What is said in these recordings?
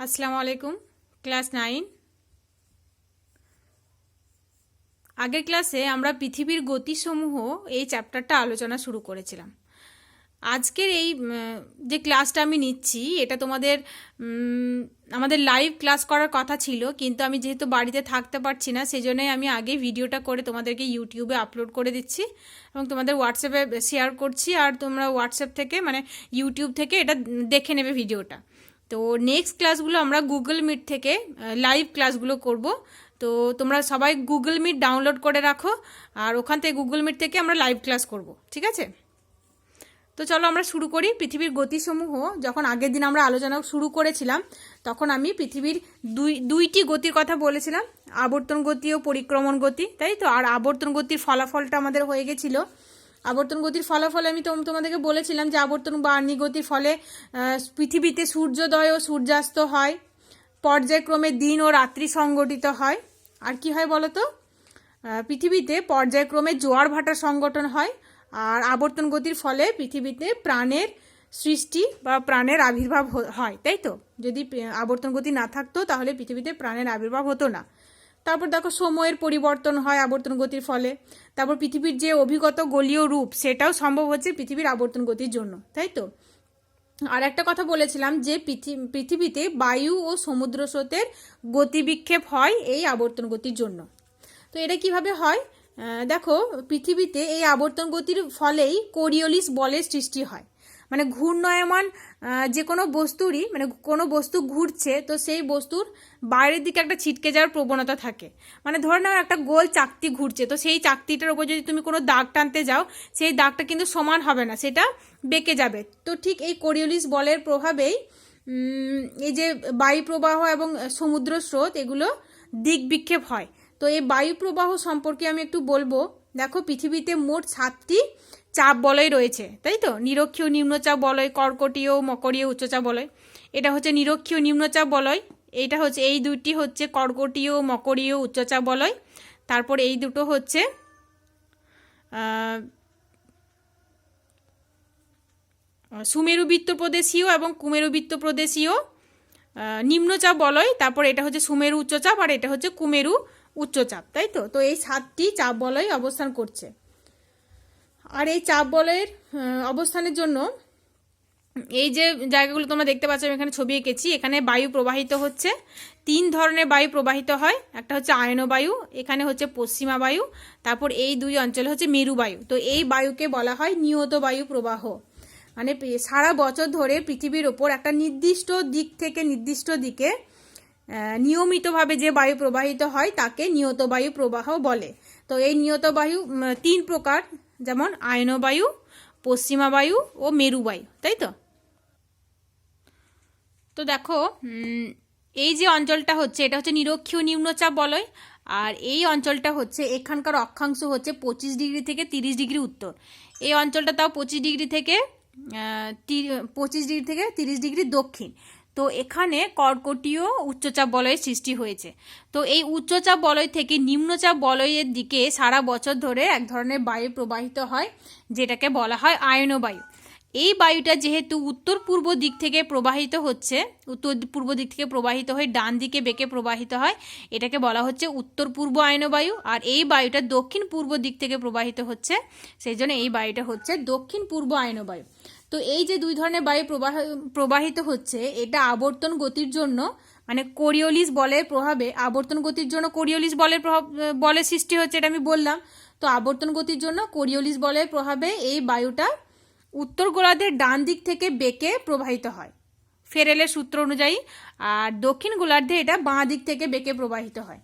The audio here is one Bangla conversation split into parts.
আসসালামু আলাইকুম। ক্লাস 9 আগের ক্লাসে আমরা পৃথিবীর গতিসমূহ এই চ্যাপ্টারটা আলোচনা শুরু করেছিলাম। আজকের এই যে ক্লাসটা আমি নিচ্ছি এটা তোমাদের আমাদের লাইভ ক্লাস করার কথা ছিল, কিন্তু আমি যেহেতু বাড়িতে থাকতে পারছি না সেই জন্যই আমি আগে ভিডিওটা করে তোমাদেরকে ইউটিউবে আপলোড করে দিচ্ছি এবং তোমাদের হোয়াটসঅ্যাপে শেয়ার করছি, আর তোমরা হোয়াটসঅ্যাপ থেকে ইউটিউব থেকে এটা দেখে নেবে ভিডিওটা। তো নেক্সট ক্লাসগুলো আমরা গুগল মিট থেকে লাইভ ক্লাসগুলো করব। তো তোমরা সবাই গুগল মিট ডাউনলোড করে রাখো, আর ওখান থেকে গুগল মিট থেকে আমরা লাইভ ক্লাস করব, ঠিক আছে? তো চলো আমরা শুরু করি। পৃথিবীর গতিসমূহ যখন আগের দিন আমরা আলোচনা শুরু করেছিলাম তখন আমি পৃথিবীর দুইটি গতির কথা বলেছিলাম, আবর্তন গতি ও পরিক্রমণ গতি, তাই তো? আর আবর্তন গতির ফলাফলটা আমাদের হয়ে গেছিল। আবর্তন গতির ফলাফল আমি তোমাদেরকে বলেছিলাম যে আবর্তন বা গতির ফলে পৃথিবীতে সূর্যোদয় ও সূর্যাস্ত হয়, পর্যায়ক্রমে দিন ও রাত্রি সংগঠিত হয়। আর কি হয় বলো তো? পৃথিবীতে পর্যায়ক্রমে জোয়ার ভাটার সংগঠন হয়। আর আবর্তন গতির ফলে পৃথিবীতে প্রাণের সৃষ্টি বা প্রাণের আবির্ভাব হয়, তাই তো? যদি আবর্তন গতি না থাকতো তাহলে পৃথিবীতে প্রাণের আবির্ভাব হতো না। তারপর দেখো সময়ের পরিবর্তন হয় আবর্তন গতির ফলে। তারপর পৃথিবীর যে অভিগত গলীয় রূপ সেটাও সম্ভব হচ্ছে পৃথিবীর আবর্তন গতির জন্য, তাই তো? আর একটা কথা বলেছিলাম যে পৃথিবীতে বায়ু ও সমুদ্র স্রোতের গতিবিক্ষেপ হয় এই আবর্তন গতির জন্য। তো এটা কিভাবে হয়? দেখো, পৃথিবীতে এই আবর্তন গতির ফলেই কোরিওলিস বলের সৃষ্টি হয়। মানে ঘূর্ণায়মান যে কোনো বস্তুরই, মানে কোনো বস্তু ঘুরছে তো সেই বস্তুর বাইরের দিকে একটা ছিটকে যাওয়ার প্রবণতা থাকে। মানে ধরে নাও একটা গোল চাকতি ঘুরছে, তো সেই চাকতিটার উপর যদি তুমি কোনো দাগ টানতে যাও সেই দাগটা কিন্তু সমান হবে না, সেটা বেঁকে যাবে। তো ঠিক এই কোরিওলিস বলের প্রভাবেই এই যে বায়ু প্রবাহ এবং সমুদ্র স্রোত এগুলো দিক বিক্ষেপ হয়। তো এই বায়ু প্রবাহ সম্পর্কে আমি একটু বলবো। দেখো, পৃথিবীতে মোট 7টি চাপ বলয় রয়েছে, তাই তো? নিরক্ষীয় নিম্নচাপ বলয়, কর্কটীয় মকরীয় উচ্চচাপ বলয়। এটা হচ্ছে নিরক্ষীয় নিম্নচাপ বলয়, এইটা হচ্ছে, এই দুটি হচ্ছে কর্কটীয় মকরীয় উচ্চচাপ বলয়। তারপর এই দুটো হচ্ছে সুমেরুবৃত্ত প্রদেশীয় এবং কুমেরুবৃত্ত প্রদেশীয় নিম্নচাপ বলয়। তারপর এটা হচ্ছে সুমেরু উচ্চচাপ আর এটা হচ্ছে কুমেরু উচ্চচাপ, তাই তো? তো এই 7টি চাপ বলয় অবস্থান করছে। আর এই চাপ বলয়ের অবস্থানের জন্য এই যে জায়গাগুলো তোমরা দেখতে পাচ্ছ, আমি এখানে ছবি এঁকেছি। এখানে বায়ু প্রবাহিত হচ্ছে, 3 ধরনের বায়ু প্রবাহিত হয়। একটা হচ্ছে আয়ন বায়ু, এখানে হচ্ছে পশ্চিমা বায়ু, তারপর এই দুই অঞ্চলে হচ্ছে মেরু বায়ু। তো এই বায়ুকে বলা হয় নিয়ত বায়ু প্রবাহ। মানে সারা বছর ধরে পৃথিবীর ওপর একটা নির্দিষ্ট দিক থেকে নির্দিষ্ট দিকে নিয়মিতভাবে যে বায়ু প্রবাহিত হয় তাকে নিয়ত বায়ু প্রবাহ বলে। তো এই নিয়ত বায়ু 3 প্রকার, যেমন আয়ন বায়ু, পশ্চিমা বায়ু ও মেরু বায়ু, তাই তো? তো দেখো, এই যে অঞ্চলটা হচ্ছে এটা হচ্ছে নিরক্ষীয় নিম্নচাপ বলয়। আর এই অঞ্চলটা হচ্ছে, এখানকার অক্ষাংশ হচ্ছে 25 ডিগ্রি থেকে 30 ডিগ্রি উত্তর। এই অঞ্চলটা তাও 25 ডিগ্রি থেকে 30 ডিগ্রি দক্ষিণ। তো এখানে কর্কটীয় উচ্চচাপ বলয়ের সৃষ্টি হয়েছে। তো এই উচ্চচাপ বলয় থেকে নিম্নচাপ বলয়ের দিকে সারা বছর ধরে এক ধরনের বায়ু প্রবাহিত হয়, যেটাকে বলা হয় আয়ন বায়ু। এই বায়ুটা যেহেতু উত্তর পূর্ব দিক থেকে প্রবাহিত হচ্ছে, উত্তর পূর্ব দিক থেকে প্রবাহিত হয়ে ডান দিকে বেঁকে প্রবাহিত হয়, এটাকে বলা হচ্ছে উত্তর পূর্ব আয়ন বায়ু। আর এই বায়ুটা দক্ষিণ পূর্ব দিক থেকে প্রবাহিত হচ্ছে, সেই জন্য এই বায়ুটা হচ্ছে দক্ষিণ পূর্ব আয়ন বায়ু। তো এই যে দুই ধরনের বায়ু প্রবাহিত হচ্ছে, এটা আবর্তন গতির জন্য, মানে কোরিওলিস বলের প্রভাবে আবর্তন গতির জন্য কোরিওলিস বলের সৃষ্টি হচ্ছে, এটা আমি বললাম। তো আবর্তন গতির জন্য কোরিওলিস বলের প্রভাবে এই বায়ুটা উত্তর গোলার্ধের ডান দিক থেকে বেঁকে প্রবাহিত হয় ফেরেলের সূত্র অনুযায়ী, আর দক্ষিণ গোলার্ধে এটা বাঁ দিক থেকে বেঁকে প্রবাহিত হয়,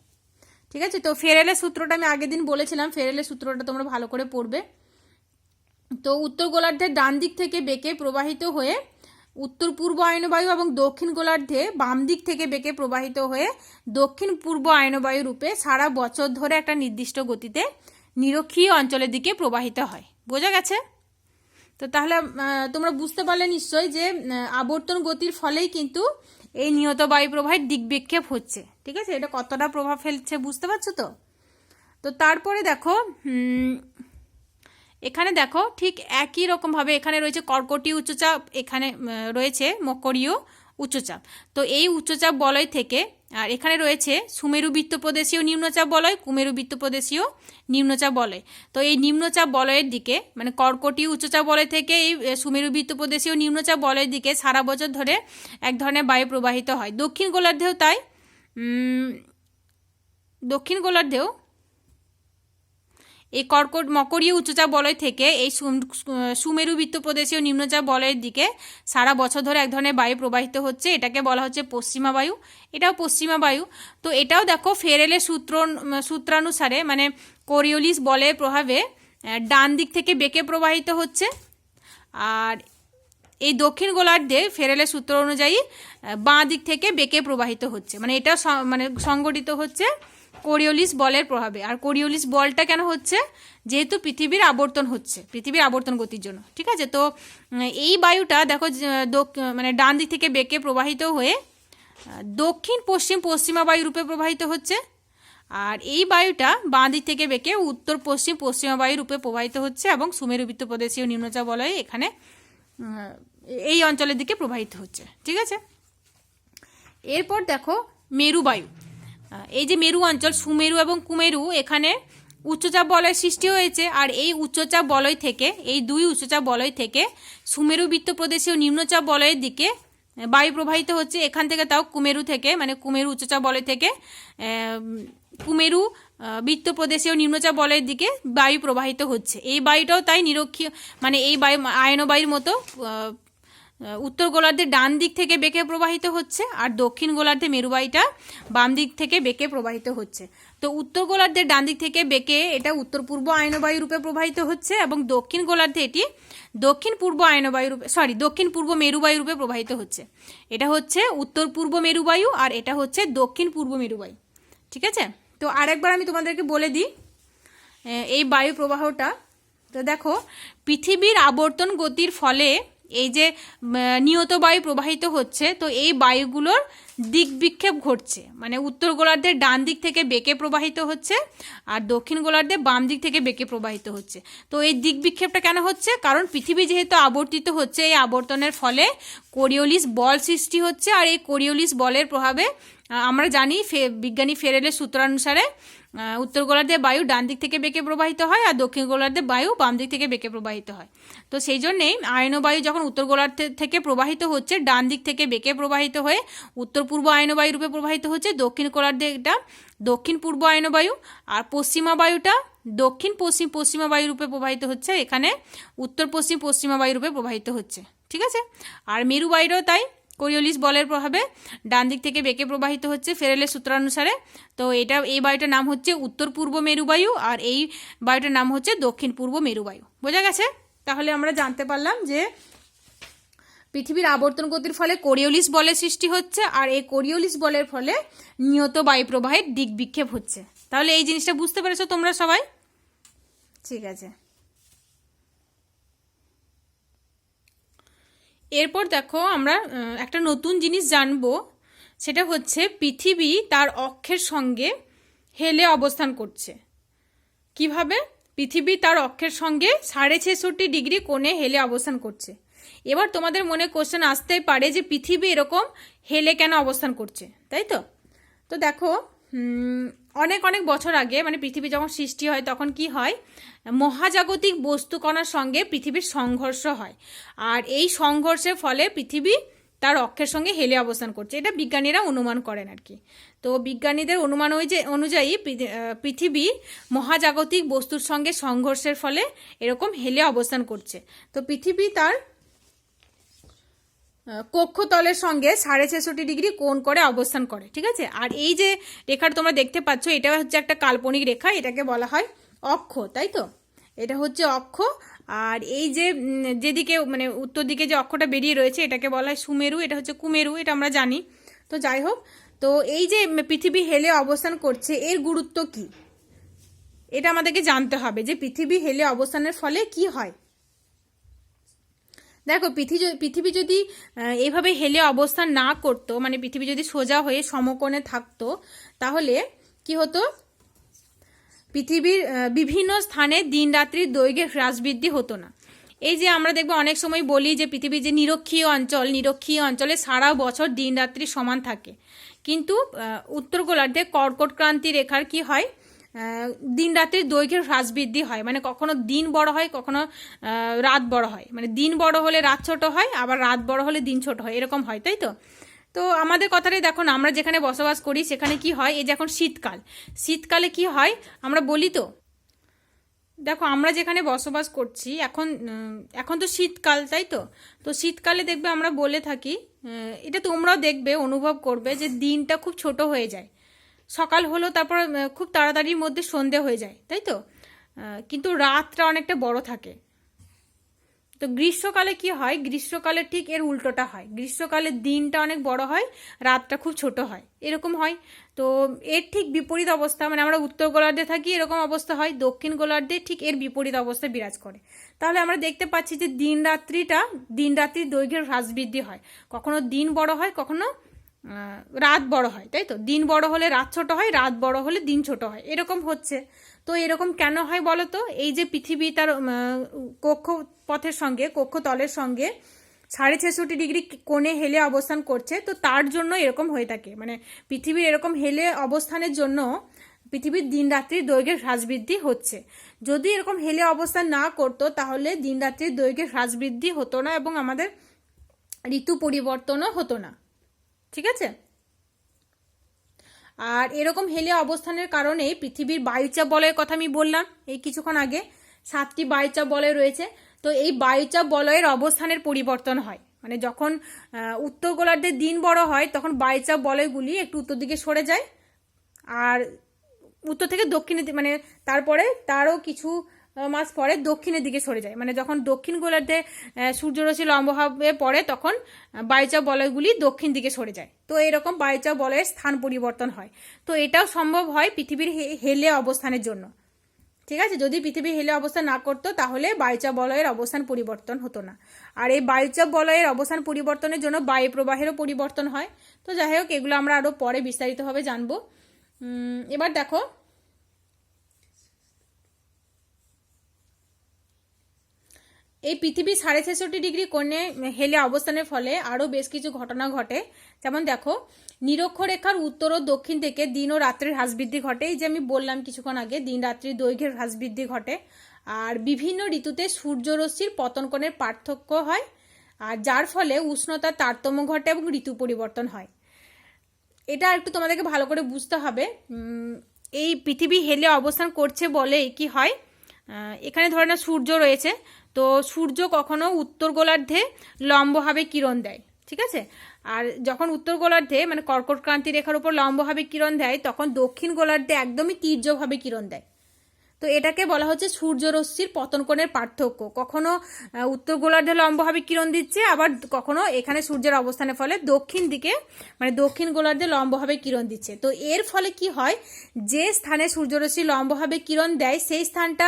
ঠিক আছে? তো ফেরেলের সূত্রটা আমি আগের দিন বলেছিলাম, ফেরেলের সূত্রটা তোমরা ভালো করে পড়বে। তো উত্তর গোলার্ধের ডান দিক থেকে বেঁকে প্রবাহিত হয়ে উত্তর পূর্ব আয়নবায়ু এবং দক্ষিণ গোলার্ধে বাম দিক থেকে বেঁকে প্রবাহিত হয়ে দক্ষিণ পূর্ব আয়নবায়ু রূপে সারা বছর ধরে একটা নির্দিষ্ট গতিতে নিরক্ষীয় অঞ্চলের দিকে প্রবাহিত হয়। বোঝা গেছে? তো তাহলে তোমরা বুঝতে পারলে নিশ্চয়ই যে আবর্তন গতির ফলেই কিন্তু এই নিয়ত বায়ু প্রবাহের দিক বিক্ষেপ হচ্ছে, ঠিক আছে? এটা কতটা প্রভাব ফেলছে বুঝতে পারছো তো? তো তারপরে দেখো, এখানে দেখো ঠিক একই রকমভাবে এখানে রয়েছে কর্কটীয় উচ্চচাপ, এখানে রয়েছে মকরীয় উচ্চচাপ। তো এই উচ্চচাপ বলয় থেকে, আর এখানে রয়েছে সুমেরু বৃত্ত প্রদেশীয় নিম্নচাপ বলয়, কুমেরু বৃত্ত প্রদেশীয় নিম্নচাপ বলয়। তো এই নিম্নচাপ বলয়ের দিকে মানে কর্কটীয় উচ্চচাপ বলয় থেকে এই সুমেরু বৃত্ত প্রদেশীয় নিম্নচাপ বলয়ের দিকে সারা বছর ধরে এক ধরনের বায়ু প্রবাহিত হয়। দক্ষিণ গোলার্ধেও তাই। দক্ষিণ গোলার্ধেও এই মকরীয় উচ্চচাপ বলয় থেকে এই সুমেরু বৃত্ত প্রদেশীয় নিম্নচাপ বলয়ের দিকে সারা বছর ধরে এক ধরনের বায়ু প্রবাহিত হচ্ছে, এটাকে বলা হচ্ছে পশ্চিমা বায়ু। এটাও পশ্চিমা বায়ু। তো এটাও দেখো ফেরেলের সূত্রানুসারে মানে কোরিওলিস বলের প্রভাবে ডান দিক থেকে বেঁকে প্রবাহিত হচ্ছে। আর এই দক্ষিণ গোলার্ধে ফেরেলের সূত্র অনুযায়ী বাঁ দিক থেকে বেঁকে প্রবাহিত হচ্ছে, মানে এটা মানে সংগঠিত হচ্ছে কোরিওলিস বলের প্রভাবে। আর কোরিওলিস বলটা কেন হচ্ছে? যেহেতু পৃথিবীর আবর্তন হচ্ছে, পৃথিবীর আবর্তন গতির জন্য। ঠিক আছে, তো এই বায়ুটা দেখো মানে ডান দিক থেকে বেঁকে প্রবাহিত হয়ে দক্ষিণ পশ্চিম পশ্চিমা বায়ু রূপে প্রবাহিত হচ্ছে। আর এই বায়ুটা বাঁ দিক থেকে বেঁকে উত্তর পশ্চিম পশ্চিমা বায়ু রূপে প্রবাহিত হচ্ছে এবং সুমেরু বৃত্ত প্রদেশীয় নিম্নচাপ বলয়ে এখানে এই অঞ্চলের দিকে প্রবাহিত হচ্ছে। ঠিক আছে, এরপর দেখো মেরুবায়ু। এই যে মেরু অঞ্চল, সুমেরু এবং কুমেরু, এখানে উচ্চচাপ বলয় সৃষ্টি হয়েছে। আর এই উচ্চচাপ বলয় থেকে, এই দুই উচ্চচাপ বলয় থেকে সুমেরু বৃত্ত প্রদেশীয় নিম্নচাপ বলয়ের দিকে বায়ু প্রবাহিত হচ্ছে। এখান থেকে তাও কুমেরু থেকে মানে কুমেরু উচ্চচাপ বলয় থেকে কুমেরু বৃত্ত প্রদেশীয় নিম্নচাপ বলয়ের দিকে বায়ু প্রবাহিত হচ্ছে। এই বায়ুটাও তাই নিরক্ষীয়, মানে এই বায়ু আয়নবায়ুর মতো উত্তর গোলার্ধে ডান দিক থেকে বেঁকে প্রবাহিত হচ্ছে, আর দক্ষিণ গোলার্ধে মেরুবায়ুটা বাম দিক থেকে বেঁকে প্রবাহিত হচ্ছে। তো উত্তর গোলার্ধের ডান দিক থেকে বেঁকে এটা উত্তর পূর্ব আয়নবায়ু রূপে প্রবাহিত হচ্ছে এবং দক্ষিণ গোলার্ধে এটি দক্ষিণ পূর্ব আয়নবায়ু রূপে দক্ষিণ পূর্ব মেরুবায়ু রূপে প্রবাহিত হচ্ছে। এটা হচ্ছে উত্তর পূর্ব মেরুবায়ু আর এটা হচ্ছে দক্ষিণ পূর্ব মেরুবায়ু। ঠিক আছে, তো আরেকবার আমি তোমাদেরকে বলে দিই এই বায়ু প্রবাহটা। তো দেখো, পৃথিবীর আবর্তন গতির ফলে এই যে নিয়ত বায়ু প্রবাহিত হচ্ছে, তো এই বায়ুগুলোর দিক বিক্ষেপ ঘটছে, মানে উত্তর গোলার্ধের ডান দিক থেকে বেঁকে প্রবাহিত হচ্ছে আর দক্ষিণ গোলার্ধে বাম দিক থেকে বেঁকে প্রবাহিত হচ্ছে। তো এই দিক বিক্ষেপটা কেন হচ্ছে? কারণ পৃথিবী যেহেতু আবর্তিত হচ্ছে, এই আবর্তনের ফলে কোরিওলিস বল সৃষ্টি হচ্ছে। আর এই কোরিওলিস বলের প্রভাবে আমরা জানি বিজ্ঞানী ফেরেলের সূত্রানুসারে উত্তর গোলার্ধে বায়ু ডান দিক থেকে বেঁকে প্রবাহিত হয় আর দক্ষিণ গোলার্ধে বায়ু বাম দিক থেকে বেঁকে প্রবাহিত হয়। তো সেই জন্যেই আয়নবায়ু যখন উত্তর গোলার্ধ থেকে প্রবাহিত হচ্ছে, ডান দিক থেকে বেঁকে প্রবাহিত হয়ে উত্তর পূর্ব আয়নবায়ু রূপে প্রবাহিত হচ্ছে, দক্ষিণ গোলার্ধে এটা দক্ষিণ পূর্ব আয়নবায়ু, আর পশ্চিমা বায়ুটা দক্ষিণ পশ্চিম পশ্চিমা বায়ু রূপে প্রবাহিত হচ্ছে, এখানে উত্তর পশ্চিম পশ্চিমা বায়ু রূপে প্রবাহিত হচ্ছে। ঠিক আছে, আর মেরুবায়ুরও তাই কোরিওলিস বলের প্রভাবে ডান দিক থেকে বেঁকে প্রবাহিত হচ্ছে ফেরেলের সূত্রানুসারে। তো এই বায়ুটার নাম হচ্ছে উত্তর পূর্ব মেরুবায়ু আর এই বায়ুটার নাম হচ্ছে দক্ষিণ পূর্ব মেরুবায়ু। বোঝা গেছে? তাহলে আমরা জানতে পারলাম যে পৃথিবীর আবর্তন গতির ফলে কোরিওলিস বলের সৃষ্টি হচ্ছে আর এই কোরিওলিস বলের ফলে নিয়ত বায়ু প্রবাহের দিক বিক্ষেপ হচ্ছে। তাহলে এই জিনিসটা বুঝতে পেরেছো তোমরা সবাই? ঠিক আছে, এরপর দেখো আমরা একটা নতুন জিনিস জানবো, সেটা হচ্ছে পৃথিবী তার অক্ষের সঙ্গে হেলে অবস্থান করছে। কিভাবে? পৃথিবী তার অক্ষের সঙ্গে 66.5 ডিগ্রি কোণে হেলে অবস্থান করছে। এবার তোমাদের মনে কোশ্চেন আসতেই পারে যে পৃথিবী এরকম হেলে কেন অবস্থান করছে, তাই তো? তো দেখো, অনেক অনেক বছর আগে মানে পৃথিবী যখন সৃষ্টি হয় তখন কি হয়, মহাজাগতিক বস্তুকণার সঙ্গে পৃথিবীর সংঘর্ষ হয় আর এই সংঘর্ষের ফলে পৃথিবী তার অক্ষের সঙ্গে হেলে অবস্থান করছে। এটা বিজ্ঞানীরা অনুমান করেন আর কি। তো বিজ্ঞানীদের অনুমান অনুযায়ী পৃথিবী মহাজাগতিক বস্তুর সঙ্গে সংঘর্ষের ফলে এরকম হেলে অবস্থান করছে। তো পৃথিবী তার কক্ষতলের সঙ্গে 66.5 ডিগ্রি কোণ করে অবস্থান করে। ঠিক আছে, আর এই যে রেখাটা তোমরা দেখতে পাচ্ছ, এটা হচ্ছে একটা কাল্পনিক রেখা, এটাকে বলা হয় অক্ষ, তাই তো? এটা হচ্ছে অক্ষ। আর এই যে যেদিকে মানে উত্তর দিকে যে অক্ষটা বেরিয়ে রয়েছে এটাকে বলা হয় সুমেরু, এটা হচ্ছে কুমেরু, এটা আমরা জানি। তো যাই হোক, তো এই যে পৃথিবী হেলে অবস্থান করছে এর গুরুত্ব কি, এটা আমাদেরকে জানতে হবে যে পৃথিবী হেলে অবস্থানের ফলে কি হয়। দেখো, পৃথিবী যদি এইভাবে হেলে অবস্থান না করতো, মানে পৃথিবী যদি সোজা হয়ে সমকোণে থাকতো, তাহলে কি হতো, পৃথিবীর বিভিন্ন স্থানে দিন রাত্রির দৈর্ঘ্যে হ্রাস বৃদ্ধি হতো না। এই যে আমরা দেখবো অনেক সময় বলি যে পৃথিবীর যে নিরক্ষীয় অঞ্চলে সারা বছর দিন রাত্রি সমান থাকে, কিন্তু উত্তর গোলার্ধে কর্কট ক্রান্তি রেখার কি হয়, দিন রাত্রির দৈর্ঘ্যের হ্রাস বৃদ্ধি হয়। মানে কখনো দিন বড় হয়, কখনো রাত বড় হয়। মানে দিন বড় হলে রাত ছোট হয়, আবার রাত বড় হলে দিন ছোট হয়, এরকম হয়, তাই তো? তো আমাদের কথাটাই দেখো না, আমরা যেখানে বসবাস করি সেখানে কি হয়, এই যে এখন শীতকালে কি হয় আমরা বলি তো, দেখো আমরা যেখানে বসবাস করছি এখন, এখন তো শীতকাল, তাই তো? তো শীতকালে দেখবে আমরা বলে থাকি, এটা তোমরাও দেখবে, অনুভব করবে যে দিনটা খুব ছোট হয়ে যায়। সকাল হলো, তারপর খুব তাড়াতাড়ির মধ্যে সন্ধে হয়ে যায়, তাই তো? কিন্তু রাতটা অনেকটা বড় থাকে। তো গ্রীষ্মকালে কি হয়, গ্রীষ্মকালে ঠিক এর উল্টোটা হয়। গ্রীষ্মকালে দিনটা অনেক বড় হয়, রাতটা খুব ছোট হয়, এরকম হয়। তো এর ঠিক বিপরীত অবস্থা, মানে আমরা উত্তর গোলার্ধে থাকি এরকম অবস্থা হয়, দক্ষিণ গোলার্ধে ঠিক এর বিপরীত অবস্থা বিরাজ করে। তাহলে আমরা দেখতে পাচ্ছি যে দিন রাত্রির দৈর্ঘ্যের হ্রাস বৃদ্ধি হয়। কখনো দিন বড় হয়, কখনো রাত বড় হয়, তাই তো? দিন বড় হলে রাত ছোট হয়, রাত বড় হলে দিন ছোট হয়, এরকম হচ্ছে। তো এরকম কেন হয় বলো তো? এই যে পৃথিবী তার কক্ষতলের সঙ্গে 66.5 ডিগ্রি কোণে হেলে অবস্থান করছে, তো তার জন্য এরকম হয়ে থাকে। মানে পৃথিবীর এরকম হেলে অবস্থানের জন্য পৃথিবীর দিন রাত্রির দৈর্ঘ্যের হ্রাস বৃদ্ধি হচ্ছে। যদি এরকম হেলে অবস্থান না করতো তাহলে দিন রাত্রির দৈর্ঘ্যের হ্রাস বৃদ্ধি হতো না, এবং আমাদের ঋতু পরিবর্তনও হতো না। ঠিক আছে? আর এরকম হেলে অবস্থানের কারণে পৃথিবীর বায়ুচাপ বলয়ের কথা আমি বললাম এই কিছুক্ষণ আগে, 7টি বায়ুচাপ বলয় রয়েছে। তো এই বায়ুচাপ বলয়ের অবস্থানের পরিবর্তন হয়। মানে যখন উত্তর গোলার্ধে দিন বড় হয় তখন বায়ুচাপ বলয়গুলি একটু উত্তর দিকে সরে যায়, আর উত্তর থেকে দক্ষিণের মানে তারপরে তারও কিছু মাস পরে দক্ষিণের দিকে সরে যায়। মানে যখন দক্ষিণ গোলার্ধে সূর্যরশ্মি লম্বভাবে পড়ে তখন বায়ুচাপ বলয়গুলি দক্ষিণ দিকে সরে যায়। তো এরকম বায়ুচাপ বলয়ের স্থান পরিবর্তন হয়। তো এটাও সম্ভব হয় পৃথিবীর হেলে অবস্থানের জন্য। ঠিক আছে? যদি পৃথিবী হেলে অবস্থান না করতো তাহলে বায়ুচাপ বলয়ের অবস্থান পরিবর্তন হতো না। আর এই বায়ুচাপ বলয়ের অবস্থান পরিবর্তনের জন্য বায়ু প্রবাহেরও পরিবর্তন হয়। তো যাই হোক, এগুলো আমরা আরও পরে বিস্তারিতভাবে জানবো। এবার দেখো, এই পৃথিবী 66.5 ডিগ্রি কোণে হেলে অবস্থানের ফলে আরও বেশ কিছু ঘটনা ঘটে। যেমন দেখো, নিরক্ষরেখার উত্তর ও দক্ষিণ থেকে দিন ও রাত্রির হ্রাস বৃদ্ধি ঘটে। এই যে আমি বললাম কিছুক্ষণ আগে, দিন রাত্রির দৈর্ঘ্যের হ্রাস বৃদ্ধি ঘটে। আর বিভিন্ন ঋতুতে সূর্যরশ্মির পতন কোণের পার্থক্য হয়, আর যার ফলে উষ্ণতার তারতম্য ঘটে এবং ঋতু পরিবর্তন হয়। এটা একটু তোমাদেরকে ভালো করে বুঝতে হবে। এই পৃথিবী হেলে অবস্থান করছে বলেই কি হয়, এখানে ধরে না সূর্য রয়েছে, তো সূর্য কখনো উত্তর গোলার্ধে লম্বভাবে কিরণ দেয়। ঠিক আছে? আর যখন উত্তর গোলার্ধে মানে কর্কট ক্রান্তি রেখার উপর লম্বভাবে কিরণ দেয়, তখন দক্ষিণ গোলার্ধে একদমই তীর্যকভাবে কিরণ দেয়। তো এটাকে বলা হচ্ছে সূর্যরশ্মির পতন কোণের পার্থক্য। কখনো উত্তর গোলার্ধে লম্বভাবে কিরণ দিচ্ছে, আবার কখনো এখানে সূর্যের অবস্থানের ফলে দক্ষিণ দিকে মানে দক্ষিণ গোলার্ধে লম্বভাবে কিরণ দিচ্ছে। তো এর ফলে কি হয়, যে স্থানে সূর্যরশ্মি লম্বভাবে কিরণ দেয় সেই স্থানটা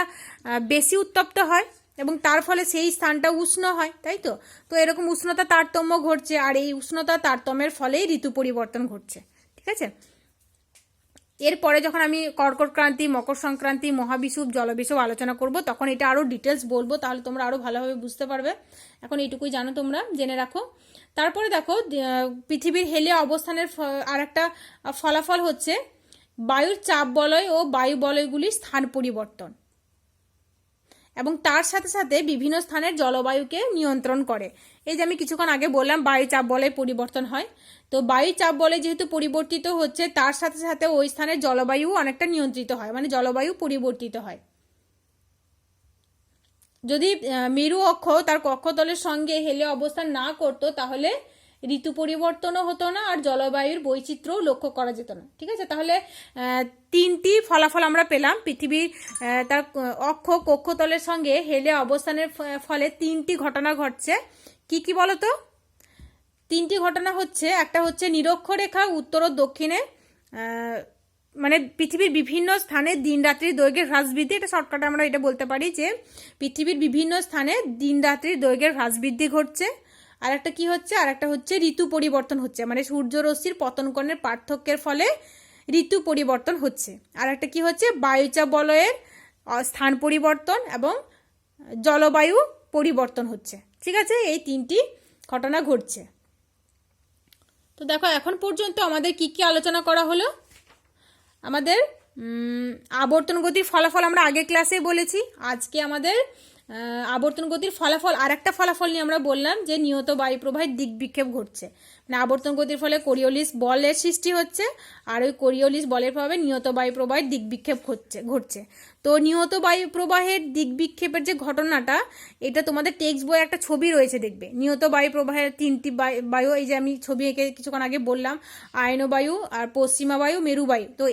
বেশি উত্তপ্ত হয়, এবং তার ফলে সেই স্থানটা উষ্ণ হয়, তাই তো? তো এরকম উষ্ণতা তারতম্য ঘটছে, আর এই উষ্ণতা তারতম্যের ফলেই ঋতু পরিবর্তন ঘটছে। ঠিক আছে? এরপরে যখন আমি কর্কট ক্রান্তি, মকর সংক্রান্তি, মহাবিষুব, জলবিষুব আলোচনা করব তখন এটা আরও ডিটেলস বলবো, তাহলে তোমরা আরও ভালোভাবে বুঝতে পারবে। এখন এইটুকুই জানো, তোমরা জেনে রাখো। তারপরে দেখো, পৃথিবীর হেলে অবস্থানের আর একটা ফলাফল হচ্ছে বায়ুর চাপ বলয় ও বায়ু বলয়গুলির স্থান পরিবর্তন, এবং তার সাথে সাথে বিভিন্ন স্থানের জলবায়ুকে নিয়ন্ত্রণ করে। এই যে আমি কিছুক্ষণ আগে বললাম বায়ু চাপ বলয় পরিবর্তন হয়, তো বায়ু চাপ বলয় যেহেতু পরিবর্তিত হচ্ছে, তার সাথে সাথে ওই স্থানের জলবায়ু অনেকটা নিয়ন্ত্রিত হয়, মানে জলবায়ু পরিবর্তিত হয়। যদি মেরু অক্ষ তার কক্ষতলের সঙ্গে হেলে অবস্থান না করতো তাহলে ঋতু পরিবর্তনও হতো না, আর জলবায়ুর বৈচিত্র্যও লক্ষ্য করা যেত না। ঠিক আছে? তাহলে 3টি ফলাফল আমরা পেলাম। পৃথিবীর তার কক্ষতলের সঙ্গে হেলে অবস্থানের ফলে 3টি ঘটনা ঘটছে। কি কি বলতো? 3টি ঘটনা হচ্ছে, একটা হচ্ছে নিরক্ষরেখা উত্তর ও দক্ষিণে মানে পৃথিবীর বিভিন্ন স্থানে দিন রাত্রির দৈর্ঘ্যের হ্রাস বৃদ্ধি। এটা শর্টকাটে আমরা এটা বলতে পারি যে পৃথিবীর বিভিন্ন স্থানে দিন রাত্রির দৈর্ঘ্যের হ্রাস বৃদ্ধি ঘটছে। আর একটা কি হচ্ছে, আর একটা হচ্ছে ঋতু পরিবর্তন হচ্ছে, মানে সূর্যরশ্মির পতন কোণের পার্থক্যের ফলে ঋতু পরিবর্তন হচ্ছে। আর একটা কি হচ্ছে, বায়ুচাপ বলয়ের স্থান পরিবর্তন এবং জলবায়ু পরিবর্তন হচ্ছে। ঠিক আছে, এই তিনটি ঘটনা ঘটছে। তো দেখো এখন পর্যন্ত আমাদের কি কি আলোচনা করা হলো। আমাদের আবর্তন গতির ফলাফল আমরা আগের ক্লাসে বলেছি। আজকে আমাদের আবর্তন গতির ফলাফল আর একটা ফলাফল নিয়ে আমরা বললাম যে নিয়ত বায়ু প্রবাহের দিক বিক্ষেপ ঘটছে, মানে আবর্তন গতির ফলে কোরিওলিস বলের সৃষ্টি হচ্ছে, আর ওই কোরিওলিস বলের প্রভাবে নিয়ত বায়ু প্রবাহের দিক বিক্ষেপ ঘটছে। তো নিয়ত বায়ু প্রবাহের দিক বিক্ষেপের যে ঘটনাটা, এটা তোমাদের টেক্সট বইয়ে একটা ছবি রয়েছে, দেখবে নিয়ত বায়ু প্রবাহের তিনটি বায়ু, এই যে আমি ছবি এঁকে কিছুক্ষণ আগে বললাম, আয়ন বায়ু আর পশ্চিমা বায়ু, মেরু বায়ু। তো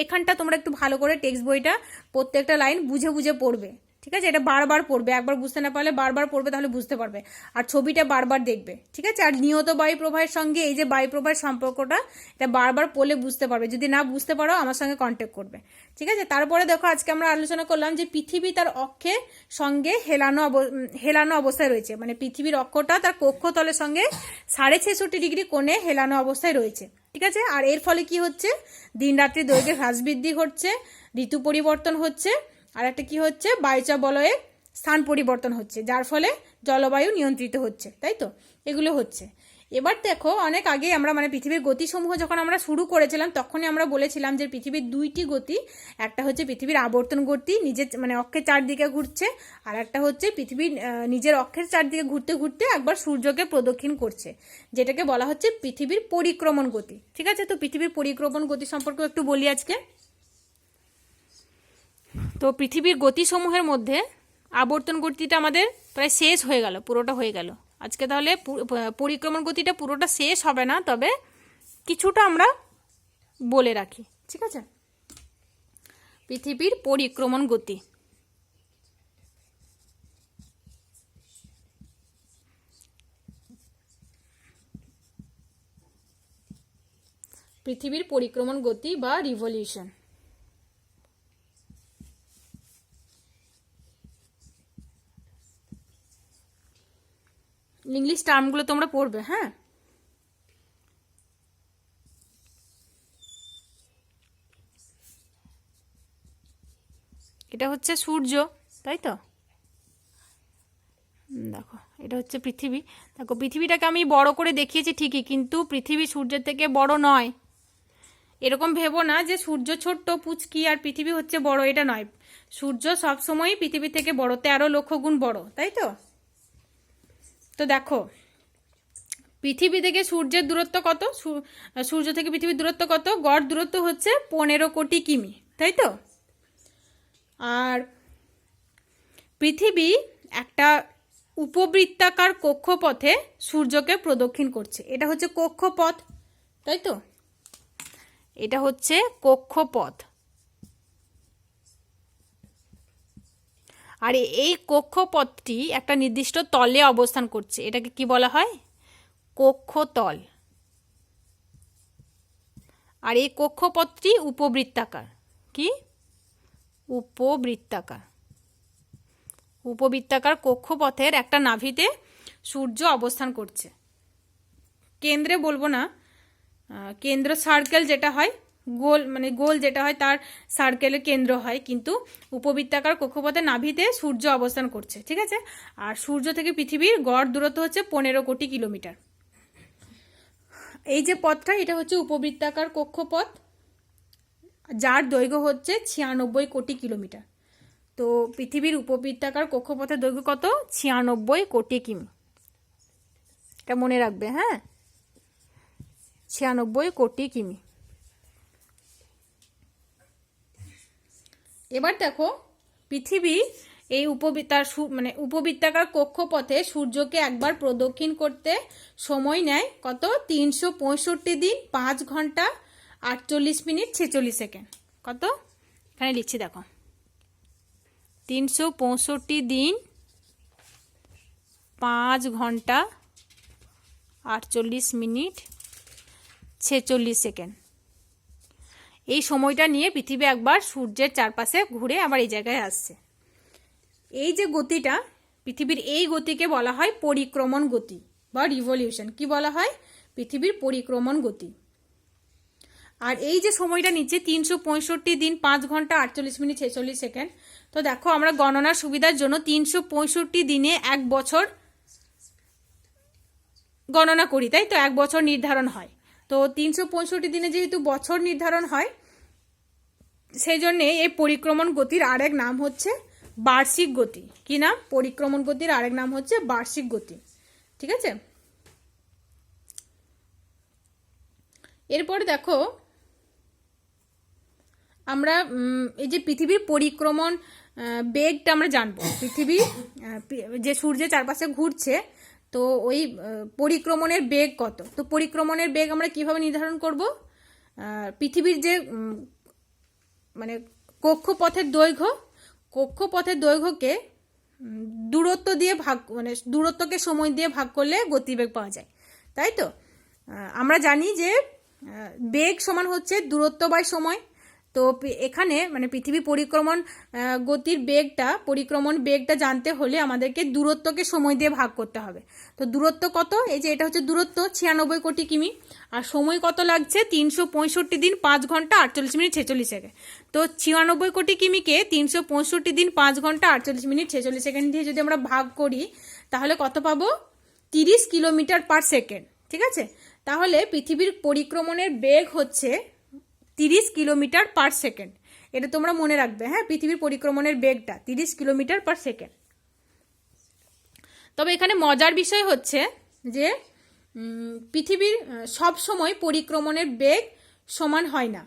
এখানটা তোমরা একটু ভালো করে টেক্সট বইটা প্রত্যেকটা লাইন বুঝে বুঝে পড়বে। ঠিক আছে, এটা বারবার পড়বে, একবার বুঝতে না পারলে বারবার পড়বে, তাহলে বুঝতে পারবে। আর ছবিটা বারবার দেখবে। ঠিক আছে, আর নিয়ত বায়ু প্রবাহের সঙ্গে এই যে বায়ু প্রবাহের সম্পর্কটা, এটা বারবার পড়লে বুঝতে পারবে। যদি না বুঝতে পারো আমার সঙ্গে কন্ট্যাক্ট করবে। ঠিক আছে, তারপরে দেখো আজকে আমরা আলোচনা করলাম যে পৃথিবী তার অক্ষের সঙ্গে হেলানো অবস্থায় রয়েছে, মানে পৃথিবীর অক্ষটা তার কক্ষতলের সঙ্গে 66.5 ডিগ্রি কোণে হেলানো অবস্থায় রয়েছে। ঠিক আছে, আর এর ফলে কি হচ্ছে, দিন রাত্রি দৈর্ঘ্যের হ্রাস বৃদ্ধি ঘটছে, ঋতু পরিবর্তন হচ্ছে, আর একটা কি হচ্ছে, বায়ুচাপ বলয়ের স্থান পরিবর্তন হচ্ছে, যার ফলে জলবায়ু নিয়ন্ত্রিত হচ্ছে। তাই তো, এগুলো হচ্ছে। এবার দেখো অনেক আগে আমরা মানে পৃথিবীর গতিসমূহ যখন আমরা শুরু করেছিলাম, তখনই আমরা বলেছিলাম যে পৃথিবীর দুইটি গতি, একটা হচ্ছে পৃথিবীর আবর্তন গতি, নিজের মানে অক্ষের চারদিকে ঘুরছে, আর একটা হচ্ছে পৃথিবীর নিজের অক্ষের চারদিকে ঘুরতে ঘুরতে একবার সূর্যকে প্রদক্ষিণ করছে, যেটাকে বলা হচ্ছে পৃথিবীর পরিক্রমণ গতি। ঠিক আছে, তো পৃথিবীর পরিক্রমণ গতি সম্পর্কে একটু বলি আজকে। তো পৃথিবীর গতিসমূহের মধ্যে আবর্তন গতিটা আমাদের প্রায় শেষ হয়ে গেল, পুরোটা হয়ে গেল আজকে। তাহলে পরিক্রমণ গতিটা পুরোটা শেষ হবে না, তবে কিছুটা আমরা বলে রাখি। ঠিক আছে, পৃথিবীর পরিক্রমণ গতি। পৃথিবীর পরিক্রমণ গতি বা রিভলিউশন। ইংলিশ টার্মগুলো তোমরা পড়বে। হ্যাঁ, এটা হচ্ছে সূর্য, তাই তো। দেখো এটা হচ্ছে পৃথিবী। দেখো পৃথিবীটাকে আমি বড় করে দেখিয়েছি ঠিকই, কিন্তু পৃথিবী সূর্যের থেকে বড় নয়। এরকম ভেবো না যে সূর্য ছোট্ট পুচকি আর পৃথিবী হচ্ছে বড়, এটা নয়। সূর্য সবসময়ই পৃথিবী থেকে বড়, 13 লক্ষ গুণ বড়, তাই তো। তো দেখো পৃথিবী থেকে সূর্যের দূরত্ব কত, সূর্য থেকে পৃথিবীর দূরত্ব কত, গড় দূরত্ব হচ্ছে 15 কোটি কিমি, তাই তো। আর পৃথিবী একটা উপবৃত্তাকার কক্ষপথে সূর্যকে প্রদক্ষিণ করছে, এটা হচ্ছে কক্ষপথ, তাই তো। এটা হচ্ছে কক্ষপথ। আর এই কক্ষপথটি একটা নির্দিষ্ট তলে অবস্থান করছে, এটাকে কি বলা হয়, কক্ষতল। আর এই কক্ষপথটি উপবৃত্তাকার, কি উপবৃত্তাকার। উপবৃত্তাকার কক্ষপথের একটা নাভিতে সূর্য অবস্থান করছে। কেন্দ্রে বলবো না, কেন্দ্র সার্কেল যেটা হয়, গোল মানে গোল যেটা হয় তার সার্কেলের কেন্দ্র হয়, কিন্তু উপবৃত্তাকার কক্ষপথের নাভিতে সূর্য অবস্থান করছে। ঠিক আছে, আর সূর্য থেকে পৃথিবীর গড় দূরত্ব হচ্ছে 15 কোটি কিলোমিটার। এই যে পথটা, এটা হচ্ছে উপবৃত্তাকার কক্ষপথ, যার দৈর্ঘ্য হচ্ছে 96 কোটি কিলোমিটার। তো পৃথিবীর উপবৃত্তাকার কক্ষপথের দৈর্ঘ্য কত, 96 কোটি কিমি। এটা মনে রাখবে। হ্যাঁ, 96 কোটি কিমি। এবার দেখো পৃথিবী এই উপবৃত্তাকার কক্ষপথে সূর্যকে একবার প্রদক্ষিণ করতে সময় নেয় কত, 365 দিন 5 ঘন্টা 48 মিনিট 46 সেকেন্ড। কত, এখানে লিখছি দেখো, 365 দিন 5 ঘন্টা 48 মিনিট 46 সেকেন্ড। এই সময়টা নিয়ে পৃথিবী একবার সূর্যের চারপাশে ঘুরে আবার এই জায়গায় আসছে। এই যে গতিটা, পৃথিবীর এই গতিকে বলা হয় পরিক্রমণ গতি বা রিভলিউশন। কি বলা হয়, পৃথিবীর পরিক্রমণ গতি। আর এই যে সময়টা নিচ্ছে 365 দিন 5 ঘন্টা 48 মিনিট 46 সেকেন্ড। তো দেখো আমরা গণনার সুবিধার জন্য 365 দিনে 1 বছর গণনা করি, তাই তো 1 বছর নির্ধারণ হয়। তো 365 দিনে যেহেতু বছর নির্ধারণ হয়, সেই জন্যে এই পরিক্রমণ গতির আরেক নাম হচ্ছে বার্ষিক গতি। কি নাম? পরিক্রমণ গতির আরেক নাম হচ্ছে বার্ষিক গতি। ঠিক আছে, এরপরে দেখো আমরা এই যে পৃথিবীর পরিক্রমণ বেগটা আমরা জানবো। পৃথিবী যে সূর্যের চারপাশে ঘুরছে, তো ওই পরিক্রমণের বেগ কত। তো পরিক্রমণের বেগ আমরা কিভাবে নির্ধারণ করব? পৃথিবীর যে মানে কক্ষপথের দৈর্ঘ্যকে দূরত্ব দিয়ে ভাগ, মানে দূরত্বকে সময় দিয়ে ভাগ করলে গতিবেগ পাওয়া যায়, তাই তো। আমরা জানি যে বেগ সমান হচ্ছে দূরত্ব বাই সময়। তো এখানে মানে পৃথিবী পরিক্রমণ বেগটা জানতে হলে আমাদেরকে দূরত্বকে সময় দিয়ে ভাগ করতে হবে। তো দূরত্ব কত? এই যে এটা হচ্ছে দূরত্ব 96 কোটি কিমি, আর সময় কত লাগছে? 365 দিন 5 ঘন্টা 48 মিনিট 46 সেকেন্ড। তো 96 কোটি কিমিকে 365 দিন 5 ঘন্টা 48 মিনিট 46 সেকেন্ড দিয়ে যদি আমরা ভাগ করি, তাহলে কত পাবো? 30 কিলোমিটার পার সেকেন্ড। ঠিক আছে, তাহলে পৃথিবীর পরিক্রমণের বেগ হচ্ছে 30 কিলোমিটার পার সেকেন্ড। এটা তোমরা মনে রাখবে, হ্যাঁ, পৃথিবীর পরিক্রমণের বেগটা 30 কিলোমিটার পার সেকেন্ড। তবে এখানে মজার বিষয় হচ্ছে যে পৃথিবীর সব সময় পরিক্রমণের বেগ সমান হয় না।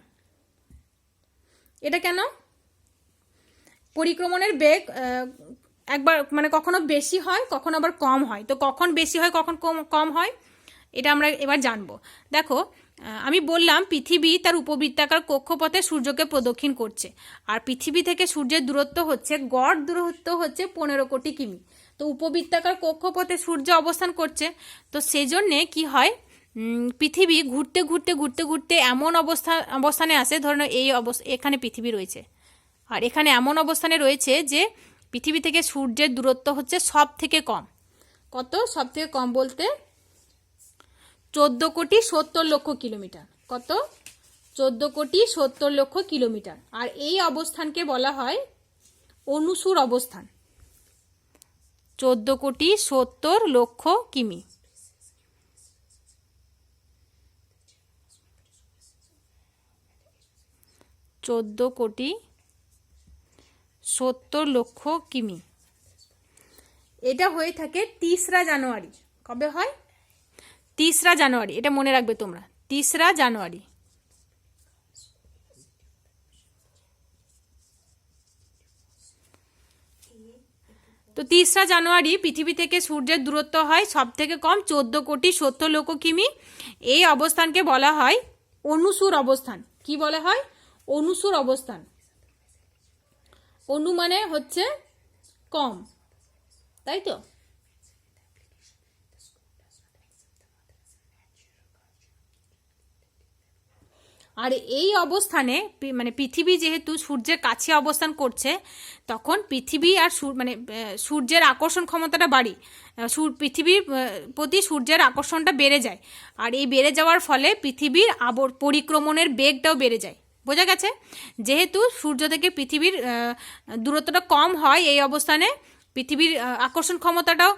এটা কেন? পরিক্রমণের বেগ একবার মানে কখনো বেশি হয়, কখনো আবার কম হয়। তো কখন বেশি হয়, কখন কম হয়, এটা আমরা এবার জানবো। দেখো, আমি বললাম পৃথিবী তার উপবৃত্তাকার কক্ষপথে সূর্যকে প্রদক্ষিণ করছে, আর পৃথিবী থেকে সূর্যের দূরত্ব হচ্ছে, গড় দূরত্ব হচ্ছে 15 কোটি কিমি। তো উপবৃত্তাকার কক্ষপথে সূর্য অবস্থান করছে। তো সেজন্যে কি হয়, পৃথিবী ঘুরতে ঘুরতে ঘুরতে ঘুরতে এমন অবস্থানে আসে, ধরুন এখানে পৃথিবী রয়েছে, আর এখানে এমন অবস্থানে রয়েছে যে পৃথিবী থেকে সূর্যের দূরত্ব হচ্ছে সব থেকে কম। কত? সব থেকে কম বলতে 14 কোটি 70 লক্ষ কিলোমিটার। কত? 14 কোটি 70 লক্ষ কিলোমিটার। আর এই অবস্থানকে বলা হয় অনুসুর অবস্থান। 14 কোটি 70 লক্ষ কিমি। চোদ্দ কোটি 70 লক্ষ কিমি। এটা হয়ে থাকে 3রা জানুয়ারি। কবে হয়? 3রা জানুয়ারি। এটা মনে রাখবে তোমরা, 3রা জানুয়ারি। তো 3রা জানুয়ারি পৃথিবী থেকে সূর্যের দূরত্ব হয় সব থেকে কম 14 কোটি 70 লক্ষ কিমি। এই অবস্থানকে বলা হয় অনুসুর অবস্থান। কি বলা হয়? অনুসুর অবস্থান। অনু মানে হচ্ছে কম, তাই তো। আর এই অবস্থানে মানে পৃথিবী যেহেতু সূর্যের কাছে অবস্থান করছে, তখন পৃথিবী আর মানে সূর্যের আকর্ষণ ক্ষমতাটা বাড়ে, পৃথিবীর প্রতি সূর্যের আকর্ষণটা বেড়ে যায়। আর এই বেড়ে যাওয়ার ফলে পৃথিবীর পরিক্রমণের বেগটাও বেড়ে যায়। বোঝা গেছে? যেহেতু সূর্য থেকে পৃথিবীর দূরত্বটা কম হয়, এই অবস্থানে পৃথিবীর আকর্ষণ ক্ষমতাটাও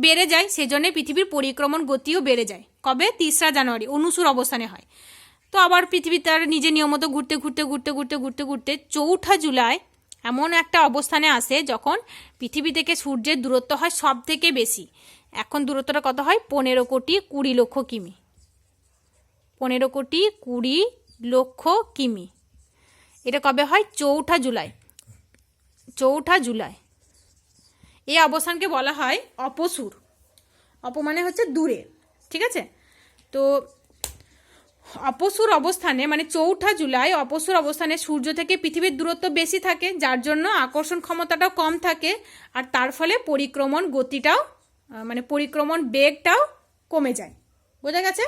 বেড়ে যায়, সেজন্য পৃথিবীর পরিক্রমণ গতিও বেড়ে যায়। কবে? 3রা জানুয়ারি অনুসুর অবস্থানে হয়। তো আবার পৃথিবী তার নিজের নিয়মতো ঘুরতে ঘুরতে ঘুরতে ঘুরতে ঘুরতে ঘুরতে 4ঠা জুলাই এমন একটা অবস্থানে আসে যখন পৃথিবী থেকে সূর্যের দূরত্ব হয় সব থেকে বেশি। এখন দূরত্বটা কত হয়? 15 কোটি 20 লক্ষ কিমি। 15 কোটি 20 লক্ষ কিমি। এটা কবে হয়? 4ঠা জুলাই। 4ঠা জুলাই। এই অবস্থানকে বলা হয় অপসুর। মানে হচ্ছে দূরে। ঠিক আছে, তো অপসুর অবস্থানে মানে 4ঠা জুলাই অপসুর অবস্থানে সূর্য থেকে পৃথিবীর দূরত্ব বেশি থাকে, যার জন্য আকর্ষণ ক্ষমতাটাও কম থাকে, আর তার ফলে পরিক্রমণ গতিটাও মানে পরিক্রমণ বেগটাও কমে যায়। বোঝা গেছে?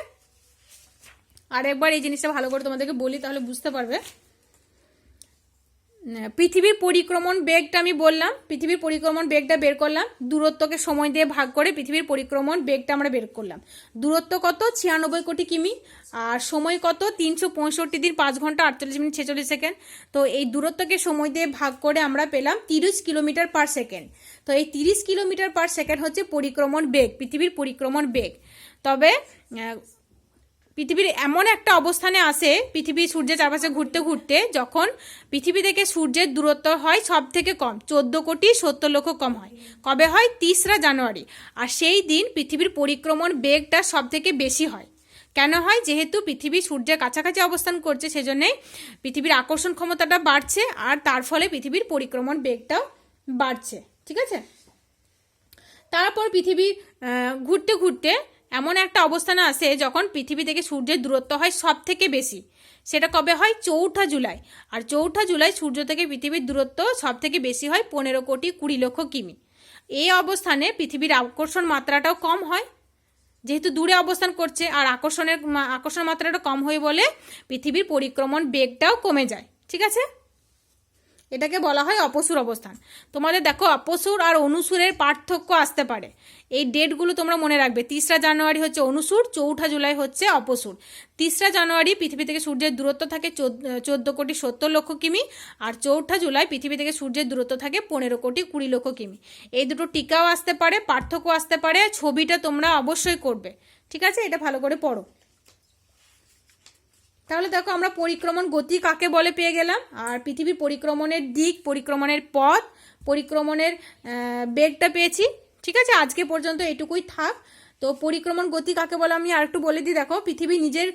আর একবার এই জিনিসটা ভালো করে তোমাদেরকে বলি, তাহলে বুঝতে পারবে। পৃথিবীর পরিক্রমণ বেগটা আমি বললাম, পৃথিবীর পরিক্রমণ বেগটা বের করলাম, দূরত্বকে সময় দিয়ে ভাগ করে পৃথিবীর পরিক্রমণ বেগটা আমরা বের করলাম। দূরত্ব কত? 96 কোটি কিমি। আর সময় কত? 365 দিন 5 ঘন্টা 48 মিনিট 46 সেকেন্ড। তো এই দূরত্বকে সময় দিয়ে ভাগ করে আমরা পেলাম 30 কিলোমিটার পার সেকেন্ড। তো এই 30 কিলোমিটার পার সেকেন্ড হচ্ছে পরিক্রমণ বেগ, পৃথিবীর পরিক্রমণ বেগ। তবে পৃথিবীর এমন একটা অবস্থানে আসে, পৃথিবী সূর্যের চারপাশে ঘুরতে ঘুরতে যখন পৃথিবী থেকে সূর্যের দূরত্ব হয় সব থেকে কম, 14,70,00,000 কম হয়। কবে হয়? 3রা জানুয়ারি। আর সেই দিন পৃথিবীর পরিক্রমণ বেগটা সব থেকে বেশি হয়। কেন হয়? যেহেতু পৃথিবী সূর্যের কাছাকাছি অবস্থান করছে, সেজন্যই পৃথিবীর আকর্ষণ ক্ষমতাটা বাড়ছে, আর তার ফলে পৃথিবীর পরিক্রমণ বেগটাও বাড়ছে। ঠিক আছে? তারপর পৃথিবী ঘুরতে ঘুরতে এমন একটা অবস্থানে আসে যখন পৃথিবী থেকে সূর্যের দূরত্ব হয় সব থেকে বেশি। সেটা কবে হয়? 4ঠা জুলাই। আর 4ঠা জুলাই সূর্য থেকে পৃথিবীর দূরত্ব সব থেকে বেশি হয় 15,20,00,000 কিমি। এই অবস্থানে পৃথিবীর আকর্ষণ মাত্রাটাও কম হয়, যেহেতু দূরে অবস্থান করছে, আর আকর্ষণ মাত্রাটা কম হয় বলে পৃথিবীর পরিক্রমণ বেগটাও কমে যায়। ঠিক আছে? এটাকে বলা হয় অপসূর অবস্থান। তোমাদের দেখো অপসূর আর অনুসূরের পার্থক্য আসতে পারে, এই ডেটগুলো তোমরা মনে রাখবে। 3রা জানুয়ারি হচ্ছে অনুসূর, 4ঠা জুলাই হচ্ছে অপসূর। 3রা জানুয়ারি পৃথিবী থেকে সূর্যের দূরত্ব থাকে 14,70,00,000 কিমি, আর 4ঠা জুলাই পৃথিবী থেকে সূর্যের দূরত্ব থাকে 15,20,00,000 কিমি। এই দুটো টিকাও আসতে পারে, পার্থক্য আসতে পারে, ছবিটা তোমরা অবশ্যই করবে। ঠিক আছে? এটা ভালো করে পড়ো। তাহলে দেখো আমরা পরিক্রমণ গতি কাকে বলে পেয়ে গেলাম, আর পৃথিবীর পরিক্রমণের দিক, পরিক্রমণের পথ, পরিক্রমণের বেগটা পেয়েছি। ঠিক আছে? আজকে পর্যন্ত এটুকুই থাক। তো পরিক্রমণ গতি কাকে বলে আমি আরেকটু বলে দিই। দেখো পৃথিবী নিজের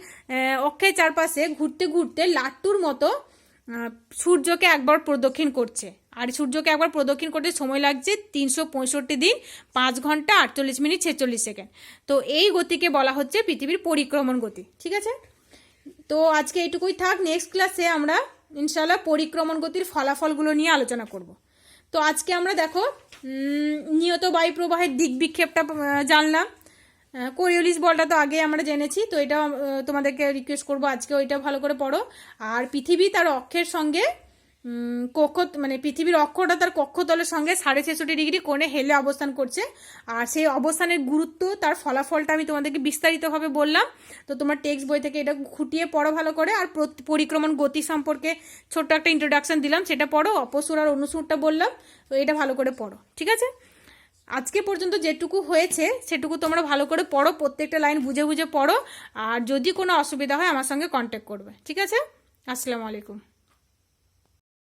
অক্ষের চারপাশে ঘুরতে ঘুরতে লাট্টুর মতো সূর্যকে একবার প্রদক্ষিণ করছে, আর সূর্যকে একবার প্রদক্ষিণ করতে সময় লাগছে 365 দিন 5 ঘন্টা 48 মিনিট 46 সেকেন্ড। তো এই গতিকে বলা হচ্ছে পৃথিবীর পরিক্রমণ গতি। ঠিক আছে? তো আজকে এইটুকুই থাক। নেক্সট ক্লাসে আমরা ইনশাআল্লাহ পরিক্রমণ গতির ফলাফলগুলো নিয়ে আলোচনা করব। তো আজকে আমরা দেখো নিয়ত বায়ু প্রবাহের দিক বিক্ষেপটা জানলাম। কোরিওলিস বলটা তো আগে আমরা জেনেছি, তো এটা তোমাদেরকে রিকোয়েস্ট করবো আজকে ওইটা ভালো করে পড়ো। আর পৃথিবী তার অক্ষের সঙ্গে পৃথিবীর অক্ষটা তার কক্ষতলের সঙ্গে 66.5 ডিগ্রি কোণে হেলে অবস্থান করছে, আর সেই অবস্থানের গুরুত্ব, তার ফলাফলটা আমি তোমাদেরকে বিস্তারিতভাবে বললাম। তো তোমার টেক্সট বই থেকে এটা খুঁটিয়ে পড়ো ভালো করে। আর পরিক্রমণ গতি সম্পর্কে ছোট্ট একটা ইন্ট্রোডাকশন দিলাম, সেটা পড়ো। অপসূর আর অনুসূরটা বললাম, তো এটা ভালো করে পড়ো। ঠিক আছে? আজকে পর্যন্ত যেটুকু হয়েছে সেটুকু তোমরা ভালো করে পড়ো, প্রত্যেকটা লাইন বুঝে বুঝে পড়ো। আর যদি কোনো অসুবিধা হয় আমার সঙ্গে কন্ট্যাক্ট করবে। ঠিক আছে? আসসালামু আলাইকুম।